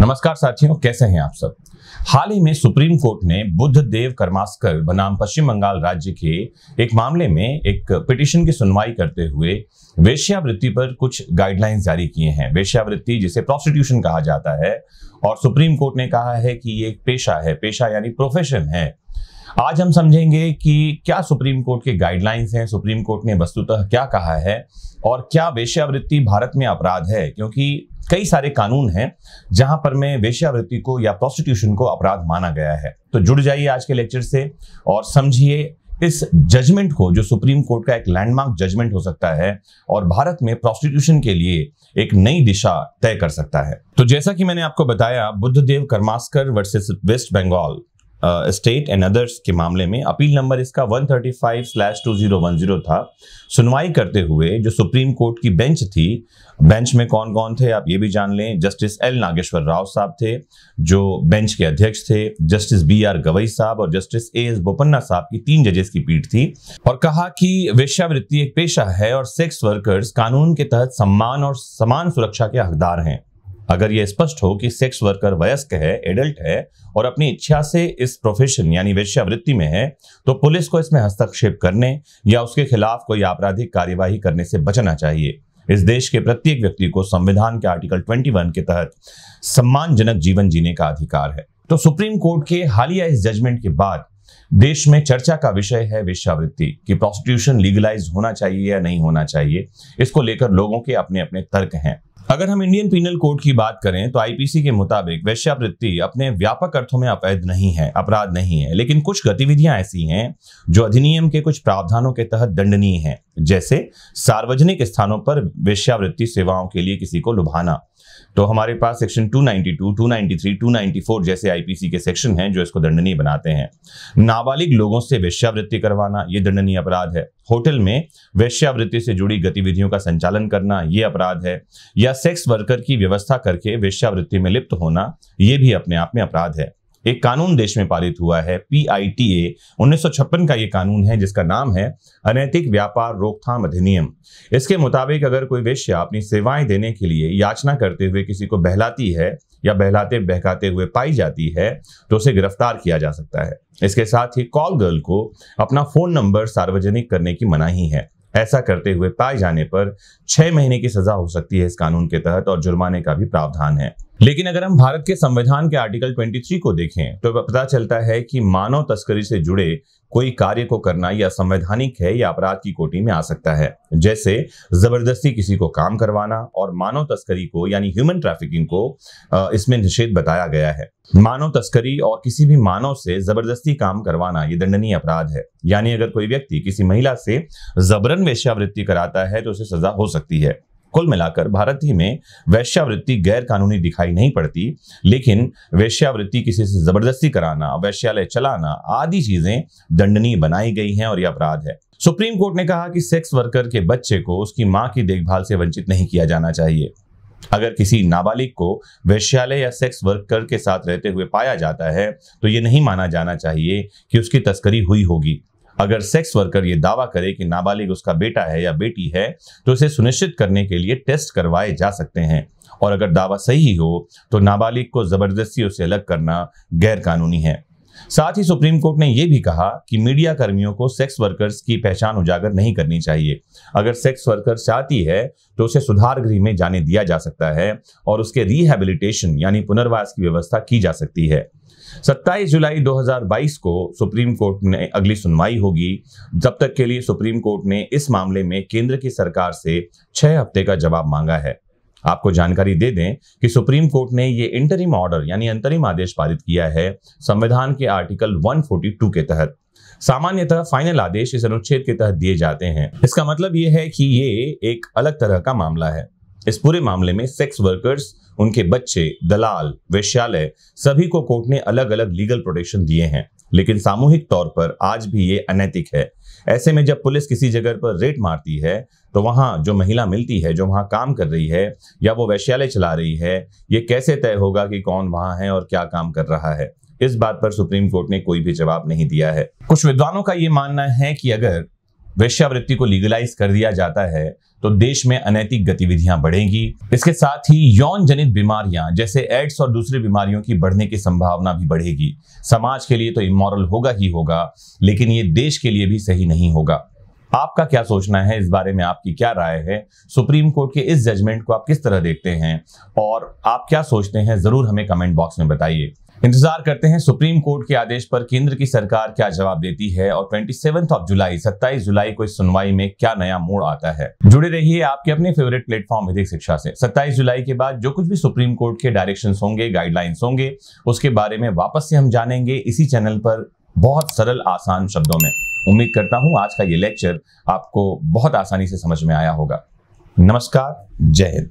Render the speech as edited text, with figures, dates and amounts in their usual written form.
नमस्कार साथियों, कैसे हैं आप सब। हाल ही में सुप्रीम कोर्ट ने बुद्धदेव करमास्कर बनाम पश्चिम बंगाल राज्य के एक मामले में एक पिटीशन की सुनवाई करते हुए वेश्यावृत्ति पर कुछ गाइडलाइंस जारी किए हैं। वेश्यावृत्ति जिसे प्रोस्टिट्यूशन कहा जाता है, और सुप्रीम कोर्ट ने कहा है कि ये एक पेशा है, पेशा यानी प्रोफेशन है। आज हम समझेंगे कि क्या सुप्रीम कोर्ट के गाइडलाइंस हैं, सुप्रीम कोर्ट ने वस्तुतः क्या कहा है, और क्या वेश्यावृत्ति भारत में अपराध है, क्योंकि कई सारे कानून हैं जहां पर में वेश्यावृत्ति को या प्रोस्टिट्यूशन को अपराध माना गया है। तो जुड़ जाइए आज के लेक्चर से और समझिए इस जजमेंट को, जो सुप्रीम कोर्ट का एक लैंडमार्क जजमेंट हो सकता है और भारत में प्रोस्टिट्यूशन के लिए एक नई दिशा तय कर सकता है। तो जैसा कि मैंने आपको बताया, Buddhadev Karmakar versus West Bengal state and others के मामले में अपील नंबर इसका 135/2010 था। सुनवाई करते हुए जो सुप्रीम कोर्ट की बेंच थी, बेंच में कौन कौन थे आप ये भी जान लें। जस्टिस एल नागेश्वर राव साहब थे जो बेंच के अध्यक्ष थे, जस्टिस BR गवई साहब और जस्टिस AS बोपन्ना साहब की 3 जजेस की पीठ थी, और कहा कि वेश्यावृत्ति एक पेशा है और सेक्स वर्कर्स कानून के तहत सम्मान और समान सुरक्षा के हकदार हैं। अगर यह स्पष्ट हो कि सेक्स वर्कर वयस्क है, एडल्ट है और अपनी इच्छा से इस प्रोफेशन यानी वेश्यावृत्ति में है, तो पुलिस को इसमें हस्तक्षेप करने या उसके खिलाफ कोई आपराधिक कार्यवाही करने से बचना चाहिए। इस देश के प्रत्येक व्यक्ति को संविधान के आर्टिकल 21 के तहत सम्मानजनक जीवन जीने का अधिकार है। तो सुप्रीम कोर्ट के हालिया इस जजमेंट के बाद देश में चर्चा का विषय है वेश्यावृत्ति कि प्रोस्टिट्यूशन लीगलाइज होना चाहिए या नहीं होना चाहिए। इसको लेकर लोगों के अपने अपने तर्क हैं। अगर हम इंडियन पीनल कोड की बात करें तो IPC के मुताबिक वेश्यावृत्ति अपने व्यापक अर्थों में अवैध नहीं है, अपराध नहीं है, लेकिन कुछ गतिविधियां ऐसी हैं जो अधिनियम के कुछ प्रावधानों के तहत दंडनीय हैं, जैसे सार्वजनिक स्थानों पर वेश्यावृत्ति सेवाओं के लिए किसी को लुभाना। तो हमारे पास सेक्शन 292, 293, 294 जैसे IPC के सेक्शन हैं जो इसको दंडनीय बनाते हैं। नाबालिग लोगों से वेश्यावृत्ति करवाना ये दंडनीय अपराध है। होटल में वेश्यावृत्ति से जुड़ी गतिविधियों का संचालन करना ये अपराध है, या सेक्स वर्कर की व्यवस्था करके वेश्यावृत्ति में लिप्त होना ये भी अपने आप में अपराध है। एक कानून देश में पारित हुआ है, PITA 1956 का ये कानून है, जिसका नाम है अनैतिक व्यापार रोकथाम अधिनियम। इसके मुताबिक अगर कोई वेश्या अपनी सेवाएं देने के लिए याचना करते हुए किसी को बहलाती है या बहलाते बहकाते हुए पाई जाती है तो उसे गिरफ्तार किया जा सकता है। इसके साथ ही कॉल गर्ल को अपना फोन नंबर सार्वजनिक करने की मनाही है। ऐसा करते हुए पाए जाने पर 6 महीने की सजा हो सकती है इस कानून के तहत, और जुर्माने का भी प्रावधान है। लेकिन अगर हम भारत के संविधान के आर्टिकल 23 को देखें तो पता चलता है कि मानव तस्करी से जुड़े कोई कार्य को करना या संवैधानिक है या अपराध की कोटि में आ सकता है, जैसे जबरदस्ती किसी को काम करवाना, और मानव तस्करी को यानी ह्यूमन ट्रैफिकिंग को इसमें निषेध बताया गया है। मानव तस्करी और किसी भी मानव से जबरदस्ती काम करवाना ये दंडनीय अपराध है, यानी अगर कोई व्यक्ति किसी महिला से जबरन वेश्यावृत्ति कराता है तो उसे सजा हो सकती है। कुल मिलाकर भारत ही में वेश्यावृत्ति गैर कानूनी दिखाई नहीं पड़ती, लेकिन वेश्यावृत्ति किसी से जबरदस्ती कराना, वेश्यालय चलाना आदि चीजें दंडनीय बनाई गई हैं और यह अपराध है। सुप्रीम कोर्ट ने कहा कि सेक्स वर्कर के बच्चे को उसकी मां की देखभाल से वंचित नहीं किया जाना चाहिए। अगर किसी नाबालिग को वेश्यालय या सेक्स वर्कर के साथ रहते हुए पाया जाता है तो ये नहीं माना जाना चाहिए कि उसकी तस्करी हुई होगी। अगर सेक्स वर्कर ये दावा करे कि नाबालिग उसका बेटा है या बेटी है तो इसे सुनिश्चित करने के लिए टेस्ट करवाए जा सकते हैं, और अगर दावा सही हो तो नाबालिग को जबरदस्ती उससे अलग करना गैर कानूनी है। साथ ही सुप्रीम कोर्ट ने यह भी कहा कि मीडिया कर्मियों को सेक्स वर्कर्स की पहचान उजागर नहीं करनी चाहिए। अगर सेक्स वर्कर चाहती है तो उसे सुधार गृह में जाने दिया जा सकता है और उसके रिहैबिलिटेशन यानी पुनर्वास की व्यवस्था की जा सकती है। 27 जुलाई 2022 को सुप्रीम कोर्ट में अगली सुनवाई होगी। जब तक के लिए सुप्रीम कोर्ट ने इस मामले में केंद्र की सरकार से 6 हफ्ते का जवाब मांगा है। आपको जानकारी दे दें कि सुप्रीम कोर्ट ने ये इंटरिम ऑर्डर यानी अंतरिम आदेश पारित किया है संविधान के आर्टिकल 142 के तहत। सामान्यतः फाइनल आदेश इस अनुच्छेद के तहत दिए जाते हैं। इसका मतलब ये है कि ये एक अलग तरह का मामला है। इस पूरे मामले में सेक्स वर्कर्स, उनके बच्चे, दलाल, वेश्यालय सभी को कोर्ट ने अलग अलग लीगल प्रोटेक्शन दिए हैं, लेकिन सामूहिक तौर पर आज भी ये अनैतिक है। ऐसे में जब पुलिस किसी जगह पर रेड मारती है तो वहां जो महिला मिलती है, जो वहां काम कर रही है या वो वेश्यालय चला रही है, ये कैसे तय होगा कि कौन वहां है और क्या काम कर रहा है? इस बात पर सुप्रीम कोर्ट ने कोई भी जवाब नहीं दिया है। कुछ विद्वानों का ये मानना है कि अगर वेश्यावृत्ति को लीगलाइज कर दिया जाता है तो देश में अनैतिक गतिविधियां बढ़ेंगी। इसके साथ ही यौन जनित बीमारियां जैसे एड्स और दूसरी बीमारियों की बढ़ने की संभावना भी बढ़ेगी। समाज के लिए तो इमोरल होगा ही होगा, लेकिन ये देश के लिए भी सही नहीं होगा। आपका क्या सोचना है इस बारे में? आपकी क्या राय है? सुप्रीम कोर्ट के इस जजमेंट को आप किस तरह देखते हैं और आप क्या सोचते हैं, जरूर हमें कमेंट बॉक्स में बताइए। इंतजार करते हैं सुप्रीम कोर्ट के आदेश पर केंद्र की सरकार क्या जवाब देती है और 27 जुलाई को इस सुनवाई में क्या नया मोड़ आता है। जुड़े रहिए आपके अपने फेवरेट प्लेटफॉर्म विधिक शिक्षा से। 27 जुलाई के बाद जो कुछ भी सुप्रीम कोर्ट के डायरेक्शंस होंगे, गाइडलाइंस होंगे, उसके बारे में वापस से हम जानेंगे इसी चैनल पर, बहुत सरल आसान शब्दों में। उम्मीद करता हूं आज का ये लेक्चर आपको बहुत आसानी से समझ में आया होगा। नमस्कार, जय हिंद।